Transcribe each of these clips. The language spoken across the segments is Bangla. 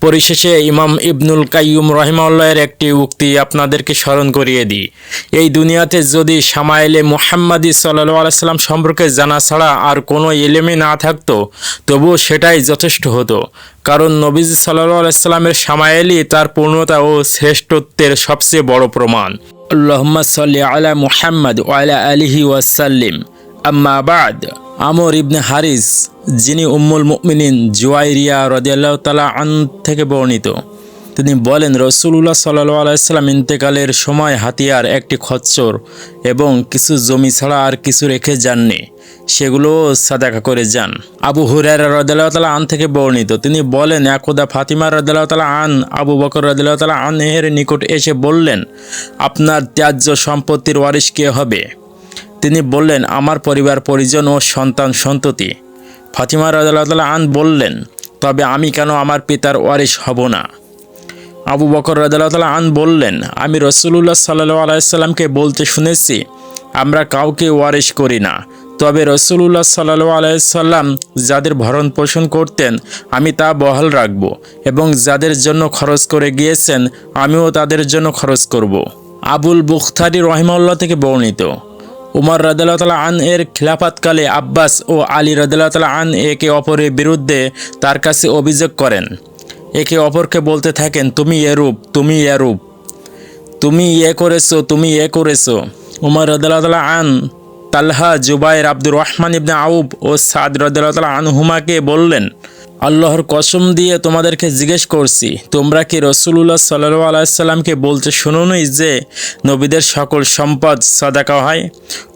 পরিশেষে ইমাম ইবনুল কাইয়ুম রাহিমাহুল্লাহের একটি উক্তি আপনাদেরকে স্মরণ করিয়ে দিই। এই দুনিয়াতে যদি শামাইলে মুহাম্মাদি সাল্লাল্লাহু আলাইহি সাল্লাম সম্পর্কে জানা ছাড়া আর কোনো ইলমই না থাকতো, তবুও সেটাই যথেষ্ট হতো। কারণ নবীজি সাল্লাল্লাহু আলাইহি সাল্লামের শামাইলই তার পূর্ণতা ও শ্রেষ্ঠত্বের সবচেয়ে বড় প্রমাণ। আল্লাহুম্মা সাল্লি আলা মুহাম্মাদ ওয়া আলা আলিহি ওয়াসাল্লিম। আম্মা বা'দ। আমর ইবনে হারিস, যিনি উম্মুল মুমিনিন জুয়াইরিয়া রাদিয়াল্লাহু তাআলা আন থেকে বর্ণিত, তিনি বলেন, রাসূলুল্লাহ সাল্লাল্লাহু আলাইহি সাল্লাম ইন্তেকালের সময় হাতিয়ার, একটি খচ্চর এবং কিছু জমি ছাড়া আর কিছু রেখে যাননি, সেগুলো সাদাকা করে যান। আবু হুরায়রা রাদিয়াল্লাহু তাআলা আন থেকে বর্ণিত, তিনি বলেন, একদা ফাতিমা রাদিয়াল্লাহু তাআলা আন আবু বকর রাদিয়াল্লাহু তাআলা আনহের নিকট এসে বললেন, আপনার ত্যায্য সম্পত্তির ওয়ারিশ কে হবে? তিনি বললেন, আমার পরিবার পরিজন ও সন্তান সন্ততি। ফাতিমা রাদিয়াল্লাহু তাআলা আন বললেন, তবে আমি কেন আমার পিতার ওয়ারিশ হব না? আবু বকর রাদিয়াল্লাহু তাআলা আন বললেন, আমি রাসূলুল্লাহ সাল্লাল্লাহু আলাইহি সাল্লামকে বলতে শুনেছি, আমরা কাউকে ওয়ারিশ করি না, তবে রাসূলুল্লাহ সাল্লাল্লাহু আলাইহি সাল্লাম যাদের ভরণ পোষণ করতেন আমি তা বহাল রাখব, এবং যাদের জন্য খরচ করে গিয়েছেন আমিও তাদের জন্য খরচ করব। আবুল বুখতারি রাহিমাহুল্লাহ থেকে বর্ণিত, উমর রাদিয়াল্লাহু তাআলা আন এর খিলাফতকালে আব্বাস ও আলী রাদিয়াল্লাহু তাআলা আন একে অপরের বিরুদ্ধে তার কাছে অভিযোগ করেন। একে অপরকে বলতে থাকেন, তুমি এরূপ, তুমি এরূপ, তুমি করেছো, তুমি করেছো। উমর রাদিয়াল্লাহু তাআলা আন তালহা, জুবাইর, আব্দুর রহমান ইবনে আউফ ও সাদ রাদিয়াল্লাহু তাআলা আনহুমাকে বললেন, আল্লাহর কসম দিয়ে তোমাদেরকে জিজ্ঞেস করছি, তোমরা কি রাসূলুল্লাহ সাল্লাল্লাহু আলাইহি সাল্লামকে বলতে শোনোনি যে নবীদের সকল সম্পদ সাদাকা হয়?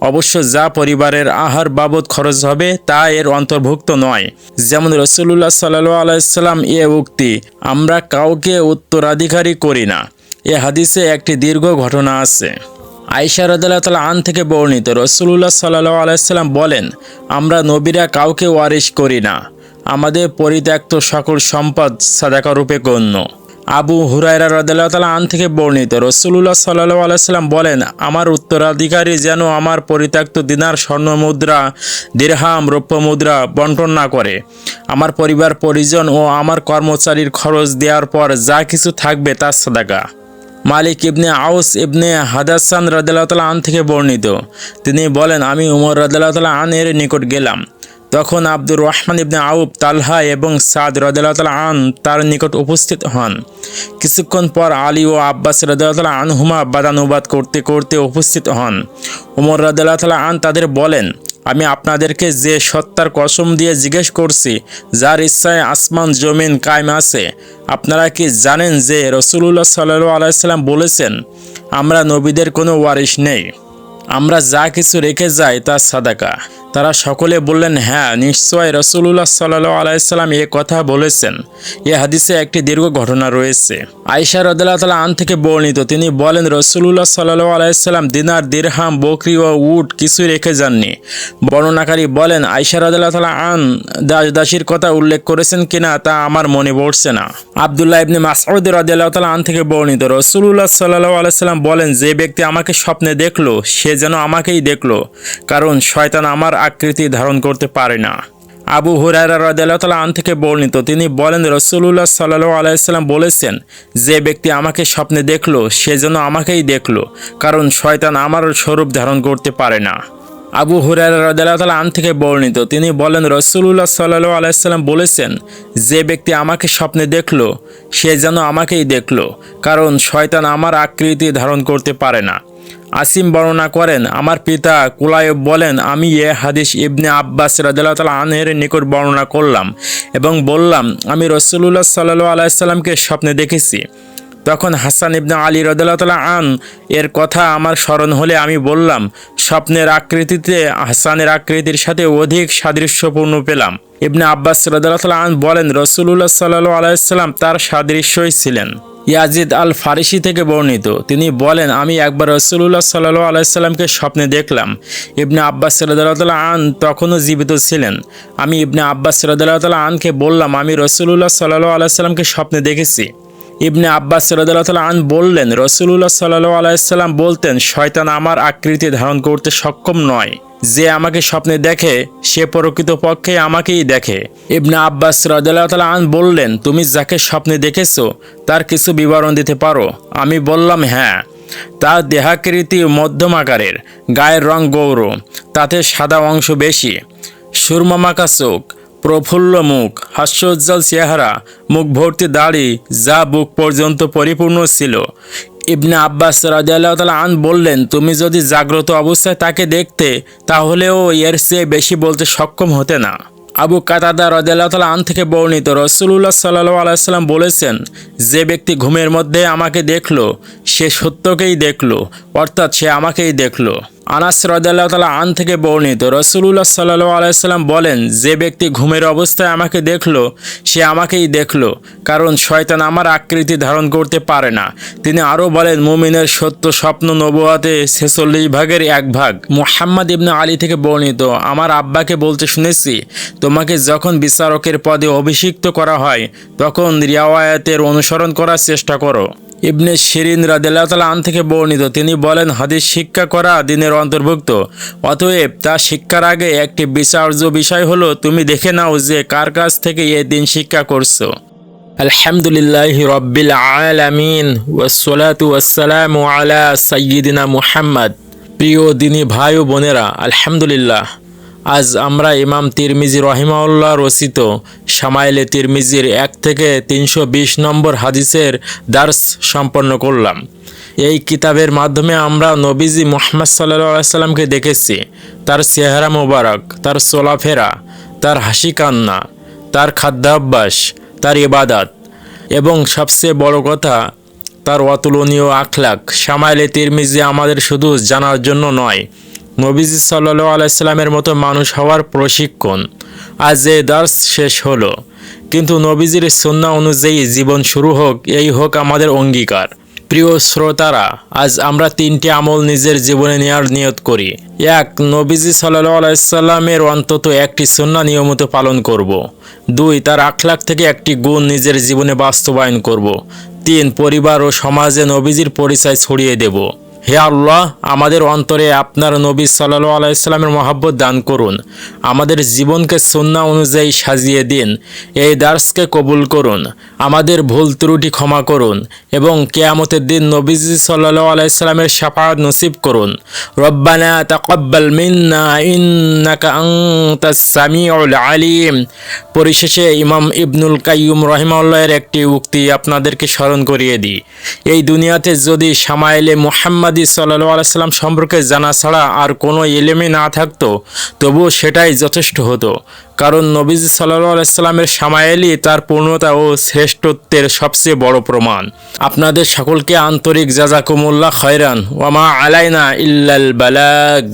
অবশ্য যা পরিবারের আহার বাবদ খরচ হবে তা এর অন্তর্ভুক্ত নয়। যেমন রাসূলুল্লাহ সাল্লাল্লাহু আলাইহি সাল্লাম উক্তি, আমরা কাউকে উত্তরাধিকারী করি না, এ হাদিসে একটি দীর্ঘ ঘটনা আছে। আয়েশা রাদিয়াল্লাহু তাআলা আন থেকে বর্ণিত, রাসূলুল্লাহ সাল্লাল্লাহু আলাইহি সাল্লাম বলেন, আমরা নবীরা কাউকে ওয়ারিশ করি না, আমাদের পরিত্যক্ত সকল সম্পদ সাদাকা রূপে গণ্য। আবু হুরায়রা রাদিয়াল্লাহু তাআলা আন থেকে বর্ণিত, রাসূলুল্লাহ সাল্লাল্লাহু আলাইহি সাল্লাম বলেন, আমার উত্তরাধিকারী যেন আমার পরিত্যক্ত দিনার, স্বর্ণ মুদ্রা, দিরহাম, রৌপ্য মুদ্রা বন্টন না করে। আমার পরিবার পরিজন ও আমার কর্মচারীর খরচ দেওয়ার পর যা কিছু থাকবে তা সাদাকা। মালিক ইবনে আউস ইবনে হাদাসান রাদিয়াল্লাহু তাআলা আন থেকে বর্ণিত, তিনি বলেন, আমি উমর রাদিয়াল্লাহু তাআলা আন এর নিকট গেলাম। তখন আব্দুর রহমান ইবনে আউফ, তালহা এবং সাদ রাদিয়াল্লাহু তাআলা আন তার নিকট উপস্থিত হন। কিছুক্ষণ পর আলী ও আব্বাস রাদিয়াল্লাহু তাআলা আনহুমা বাদানুবাদ করতে করতে উপস্থিত হন। উমর রাদিয়াল্লাহু তাআলা আন তাদের বলেন, আমি আপনাদেরকে যে সত্তার কসম দিয়ে জিজ্ঞেস করছি, যার ইচ্ছায় আসমান জমিন কায়েম আছে, আপনারা কি জানেন যে রাসূলুল্লাহ সাল্লাল্লাহু আলাইহি সাল্লাম বলেছেন, আমরা নবীদের কোনো ওয়ারিশ নেই, আমরা যা কিছু রেখে যাই তা সাদাকা? তারা সকলে বললেন, হ্যাঁ, নিশ্চয় রাসূলুল্লাহ সাল্লাল্লাহু আলাইহি সাল্লাম এ কথা বলেছেন। এ হাদিসে একটি দীর্ঘ ঘটনা রয়েছে। আয়েশা রাদিয়াল্লাহু তাআলা আন থেকে বর্ণিত, তিনি বলেন, রাসূলুল্লাহ সাল্লাল্লাহু আলাইহি সাল্লাম দিনার, দিরহাম, বকরি ও উট কিছু রেখে যাননি। বর্ণনাকারী বলেন, আয়েশা রাদিয়াল্লাহু তাআলা আন দাসীর কথা উল্লেখ করেছেন কিনা তা আমার মনে পড়ছে না। আব্দুল্লাহ ইবনে মাসউদ রাদিয়াল্লাহু তাআলা আন থেকে বর্ণিত, রাসূলুল্লাহ সাল্লাল্লাহু আলাইহি সাল্লাম বলেন, যে ব্যক্তি আমাকে স্বপ্নে দেখলো সে যেন আমাকেই দেখলো, কারণ শয়তান আমার আকৃতি ধারণ করতে পারে না। আবু হুরায়রা রাদিয়াল্লাহু তাআলা আন থেকে বর্ণিত, তিনি বলেন, রাসূলুল্লাহ সাল্লাল্লাহু আলাইহি সাল্লাম বলেছেন, যে ব্যক্তি আমাকে স্বপ্নে দেখলো সে যেন আমাকেই দেখলো, কারণ শয়তান আমার স্বরূপ ধারণ করতে পারে না। আবু হুরায়রা রাদিয়াল্লাহু তাআলা আন থেকে বর্ণিত, তিনি বলেন, রাসূলুল্লাহ সাল্লাল্লাহু আলাইহি সাল্লাম বলেছেন, যে ব্যক্তি আমাকে স্বপ্নে দেখলো সে যেন আমাকেই দেখলো, কারণ শয়তান আমার আকৃতি ধারণ করতে পারে না। আসিম বর্ণনা করেন, আমার পিতা কুলায়ব বলেন, আমি এ হাদিস ইবনে আব্বাস রাদিয়াল্লাহু তাআলা আনহের নিকট বর্ণনা করলাম এবং বললাম, আমি রাসূলুল্লাহ সাল্লাল্লাহু আলাইহি সাল্লামকে স্বপ্নে দেখেছি। তখন হাসান ইবনে আলী রাদিয়াল্লাহু তাআলা আন এর কথা আমার স্মরণ হলে আমি বললাম, স্বপ্নের আকৃতিতে হাসানের আকৃতির সাথে অধিক সাদৃশ্যপূর্ণ পেলাম। ইবনে আব্বাস রাদিয়াল্লাহু তাআলা আন বলেন, রাসূলুল্লাহ সাল্লাল্লাহু আলাইহি সাল্লাম তার সাদৃশ্যই ছিলেন। ইয়াজিদ আল ফারিসি থেকে বর্ণিত, তিনি বলেন, আমি একবার রাসূলুল্লাহ সাল্লাল্লাহু আলাইহি সাল্লামকে স্বপ্নে দেখলাম। ইবনে আব্বাস রাদিয়াল্লাহু তাআলা আন তখনও জীবিত ছিলেন। আমি ইবনে আব্বাস রাদিয়াল্লাহু তাআলা আনকে বললাম, আমি রাসূলুল্লাহ সাল্লাল্লাহু আলাইহি সাল্লামকে স্বপ্নে দেখেছি। ইবনে আব্বাস রাদিয়াল্লাহু তাআলা আন বললেন, রাসূলুল্লাহ সাল্লাল্লাহু আলাইহি সাল্লাম বলতেন, শয়তান আমার আকৃতি ধারণ করতে সক্ষম নয়। যে আমাকে স্বপ্নে দেখে সে প্রকৃতপক্ষে আমাকেই দেখে। ইবনে আব্বাস রাদিয়াল্লাহু তাআলা আন বললেন, তুমি যাকে স্বপ্নে দেখেছো তার কিছু বিবরণ দিতে পারো? আমি বললাম, হ্যাঁ। তার দেহাকৃতি মধ্যম আকারের, গায়ের রং গৌর, তাতে সাদা অংশ বেশি, সুরমামাকা চোখ, প্রফুল্ল মুখ, হাস্যোজ্জ্বল চেহারা, মুখ ভর্তি দাড়ি যা বুক পর্যন্ত পরিপূর্ণ ছিল। ইবনে আব্বাস রাদিয়াল্লাহু তাআলা আন বললেন, তুমি যদি জাগ্রত অবস্থায় তাকে দেখতে তাহলেও এর চেয়ে বেশি বলতে সক্ষম হতে না। আবু কাতাদা রাদিয়াল্লাহু তাআলা আন থেকে বর্ণিত, রাসূলুল্লাহ সাল্লাল্লাহু আলাইহি ওয়াসাল্লাম বলেছেন, যে ব্যক্তি ঘুমের মধ্যে আমাকে দেখল সে সত্যকেই দেখল, অর্থাৎ সে আমাকেই দেখল। আনাস রাদিয়াল্লাহু তাআলা আন থেকে বর্ণিত, রাসূলুল্লাহ সাল্লাল্লাহু আলাইহি ওয়াসাল্লাম বলেন, যে ব্যক্তি ঘুমের অবস্থায় আমাকে দেখল সে আমাকেই দেখল, কারণ শয়তান আমার আকৃতি ধারণ করতে পারে না। তিনি আরও বলেন, মুমিনের সত্য স্বপ্ন নবুয়াতে 46 ভাগের 1 ভাগ। মুহাম্মদ ইবনে আলী থেকে বর্ণিত, আমার আব্বাকে বলতে শুনেছি, তোমাকে যখন বিচারকের পদে অভিষিক্ত করা হয় তখন রিওয়ায়াতের অনুসরণ করার চেষ্টা করো। ইবনে শিরিন রাদিয়াল্লাহু তাআলা আন থেকে বর্ণিত, তিনি বলেন, হাদিস শিক্ষা করা দ্বীনের অন্তর্ভুক্ত। অতএব তা শিক্ষার আগে একটি বিচার্য বিষয় হলো তুমি দেখে নাও যে কার কাছ থেকে এ দিন শিক্ষা করছো। আলহামদুলিল্লাহি রাব্বিল আলামিন ওয়াসসালাতু ওয়াসসালামু আলা সাইয়্যিদিনা মুহাম্মদ। প্রিয় দিনী ভাই ও বোনেরা, আলহামদুলিল্লাহ, আজ আমরা ইমাম তিরমিজি রহিমাহুল্লাহ রচিত শামাইলে তিরমিজির 1 থেকে 320 নম্বর হাদিসের দার্স সম্পন্ন করলাম। এই কিতাবের মাধ্যমে আমরা নবীজি মুহাম্মদ সাল্লাল্লাহু আলাইহি সাল্লামকে দেখেছি, তার চেহারা মোবারক, তার চলাফেরা, তার হাসি কান্না, তার খাদ্যাভ্যাস, তার ইবাদত এবং সবচেয়ে বড় কথা তার অতুলনীয় আখলাক। শামাইলে তিরমিজি আমাদের শুধু জানার জন্য নয়, নবীজি সাল্লাল্লাহু আলাইহি সাল্লামের মতো মানুষ হওয়ার প্রশিক্ষণ। আজ এই দার্স শেষ হলো, কিন্তু নবীজির সুন্নাহ অনুযায়ী জীবন শুরু হোক, এই হোক আমাদের অঙ্গীকার। প্রিয় শ্রোতারা, আজ আমরা 3টি আমল নিজের জীবনে নেওয়ার নিয়ত করি। 1. নবীজি সাল্লাল্লাহু আলাইহি সাল্লামের অন্তত 1টি সুন্নাহ নিয়মিত পালন করব। 2. তার আখলাক থেকে 1টি গুণ নিজের জীবনে বাস্তবায়ন করব। 3. পরিবার ও সমাজে নবীজির পরিচয় ছড়িয়ে দেব। হে আল্লাহ, আমাদের অন্তরে আপনার নবী সাল্লাল্লাহু আলাইহি সাল্লামের মহব্বত দান করুন, আমাদের জীবনকে সুন্নাহ অনুযায়ী সাজিয়ে দিন, এই দার্সকে কবুল করুন, আমাদের ভুল ত্রুটি ক্ষমা করুন এবং কিয়ামতের দিন নবীজি সাল্লাল্লাহু আলাইহি সাল্লামের শাফাআত নসিব করুন। রব্বানা তাকাব্বাল মিন্না ইন্নাকা আনতাস সামিউল আলিম। পরিশেষে ইমাম ইবনুল কাইয়ুম রাহিমাহুল্লাহের একটি উক্তি আপনাদেরকে স্মরণ করিয়ে দিই, এই দুনিয়াতে যদি শামাইলে মুহাম্মদ সাল্লাল্লাহু আলাইহি সাল্লাম সম্পর্কে জানা ছাড়া আর কোনো ইলমই না থাকতো তবুও সেটাই যথেষ্ট হতো, কারণ নবীজি সাল্লাল্লাহু আলাইহি সাল্লামের শামাইলই তার পূর্ণতা ও শ্রেষ্ঠত্বের সবচেয়ে বড় প্রমাণ। আপনাদের সকলকে আন্তরিক জাযাকুমুল্লাহ খায়রান, ওয়া মা আলাইনা ইল্লাল বালাগ।